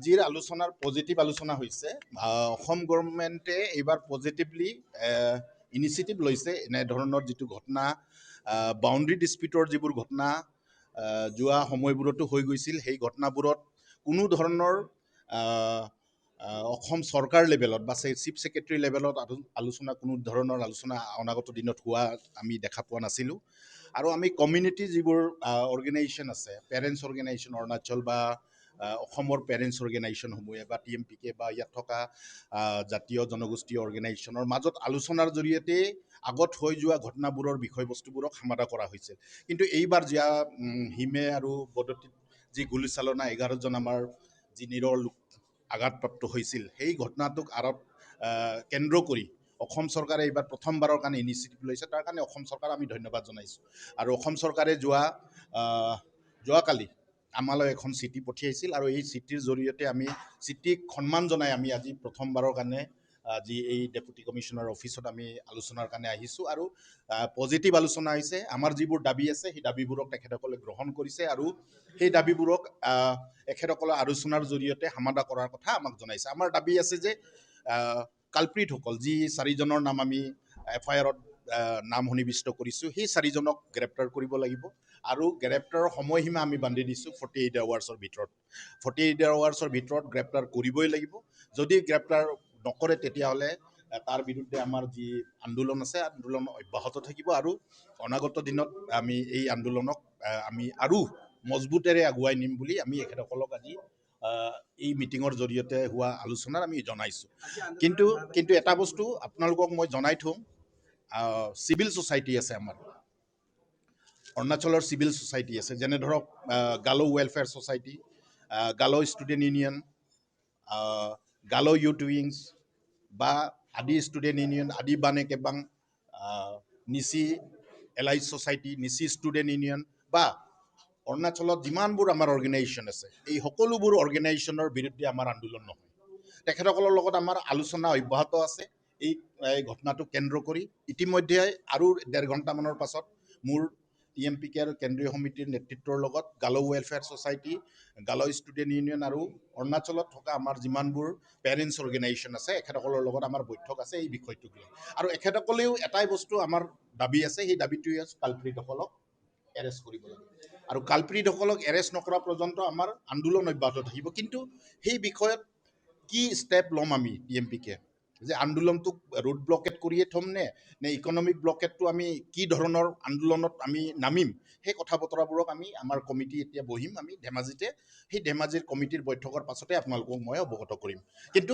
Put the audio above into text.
আজিৰ আলোচনাৰ পজিটিভ আলোচনা হৈছে অসম গভৰ্ণমেণ্টে এইবাৰ পজিটিভলি ইনিচিয়েটিভ লৈছে এনেধৰণৰ যিটো ঘটনা বাউণ্ডাৰী ডিস্পিউটৰ যিবোৰ ঘটনা যোৱা সময়বোৰতো হৈ গৈছিল সেই ঘটনাবোৰত কোনো ধৰণৰ অসম চৰকাৰ লেভেলত বা চিফ ছেক্ৰেটাৰী লেভেলত আলোচনা কোনো ধৰণৰ আলোচনা অনাগত দিনত হোৱা আমি দেখা পোৱা নাছিলোঁ আৰু আমি কমিউনিটি যিবোৰ অৰ্গেনাইজেশ্যন আছে পেৰেণ্টছ অৰ্গেনাইজেশ্যন অৰুণাচল বা অসমৰ পেৰেণ্টছ অৰ্গেনাইজেশ্যনসমূহে বা TMPK বা ইয়াত থকা জাতীয় জনগোষ্ঠীয় অৰ্গেনাইজেশ্যনৰ মাজত আলোচনাৰ জৰিয়তে আগত হৈ যোৱা ঘটনাবোৰৰ বিষয়বস্তুবোৰক সমাধা কৰা হৈছিল কিন্তু এইবাৰ যোৱা হিমে আৰু বদতিত যি গুলীচালনা 11জন আমাৰ যি নিৰৰ লোক আঘাতপ্ৰাপ্ত হৈছিল সেই ঘটনাটোক আঁৰত কেন্দ্ৰ কৰি অসম চৰকাৰে এইবাৰ প্ৰথমবাৰৰ কাৰণে ইনিচিয়েটিভ লৈছে তাৰ কাৰণে অসম চৰকাৰক আমি ধন্যবাদ জনাইছোঁ আৰু অসম চৰকাৰে যোৱাকালি আমালৈ এখন চিঠি পঠিয়াইছিল আৰু এই চিঠিৰ জৰিয়তে আমি চিঠিক সন্মান জনাই আমি আজি প্ৰথমবাৰৰ কাৰণে যি এই ডেপুটি কমিশ্যনাৰ অফিচত আমি আলোচনাৰ কাৰণে আহিছোঁ আৰু পজিটিভ আলোচনা হৈছে আমাৰ যিবোৰ দাবী আছে সেই দাবীবোৰক তেখেতসকলে গ্ৰহণ কৰিছে আৰু সেই দাবীবোৰক তেখেতসকলৰ আলোচনাৰ জৰিয়তে সমাধা কৰাৰ কথা আমাক জনাইছে আমাৰ দাবী আছে যে কালপ্ৰিটসকল যি 4জনৰ নাম আমি FIR-ত নাম সন্নিৱিষ্ট কৰিছোঁ সেই 4জনক গ্ৰেপ্তাৰ কৰিব লাগিব আৰু গ্ৰেপ্তাৰৰ সময়সীমা আমি বান্ধি দিছোঁ 48 আৱাৰ্ছৰ ভিতৰত 48 আৱাৰ্ছৰ ভিতৰত গ্ৰেপ্তাৰ কৰিবই লাগিব যদি গ্ৰেপ্তাৰ নকৰে তেতিয়াহ'লে তাৰ বিৰুদ্ধে আমাৰ যি আন্দোলন আছে আন্দোলন অব্যাহত থাকিব আৰু অনাগত দিনত আমি এই আন্দোলনক আমি আৰু মজবুতেৰে আগুৱাই নিম বুলি আমি এখেতসকলক আজি এই মিটিঙৰ জৰিয়তে হোৱা আলোচনাত আমি জনাইছোঁ কিন্তু এটা বস্তু আপোনালোকক মই জনাই থওঁ চিভিল ছ'চাইটি আছে আমাৰ অৰুণাচলৰ চিভিল ছ'চাইটি আছে যেনে ধৰক গালো ৱেলফেয়াৰ ছ'চাইটি গালো ষ্টুডেণ্ট ইউনিয়ন গালো ইউথ উইংছ বা আদি ষ্টুডেণ্ট ইউনিয়ন আদি বানে কেবাং নিচি এলাইজ ছ'চাইটি নিচি ষ্টুডেণ্ট ইউনিয়ন বা অৰুণাচলত যিমানবোৰ আমাৰ অৰ্গেনাইজেশ্যন আছে এই সকলোবোৰ অৰ্গেনাইজেশ্যনৰ বিৰুদ্ধে আমাৰ আন্দোলন নহয় তেখেতসকলৰ লগত আমাৰ আলোচনা অব্যাহত আছে এই ঘটনাটো কেন্দ্ৰ কৰি ইতিমধ্যে আৰু 1.5 ঘণ্টামানৰ পাছত মোৰ TMPK আৰু কেন্দ্ৰীয় সমিতিৰ নেতৃত্বৰ লগত গালো ৱেলফেয়াৰ ছ'চাইটি গালো ষ্টুডেণ্ট ইউনিয়ন আৰু অৰুণাচলত থকা আমাৰ যিমানবোৰ পেৰেণ্টছ অৰ্গেনাইজেশ্যন আছে এখেতসকলৰ লগত আমাৰ বৈঠক আছে এই বিষয়টোক লৈ আৰু এখেতসকলেও এটাই বস্তু আমাৰ দাবী আছে সেই দাবীটোৱে কালপ্ৰিটসকলক এৰেষ্ট কৰিব লাগে আৰু কালপ্ৰিটসকলক এৰেষ্ট নকৰা পৰ্যন্ত আমাৰ আন্দোলন অব্যাহত থাকিব কিন্তু সেই বিষয়ত কি ষ্টেপ ল'ম আমি TMPK যে আন্দোলনটোক ৰোড ব্লকেট কৰিয়ে থ'ম নে ইকনমিক ব্লকেটটো আমি কি ধৰণৰ আন্দোলনত আমি নামিম সেই কথা বতৰাবোৰক আমি আমাৰ কমিটি এতিয়া বহিম আমি ধেমাজিতে সেই ধেমাজিৰ কমিটিৰ বৈঠকৰ পাছতে আপোনালোকক মই অৱগত কৰিম কিন্তু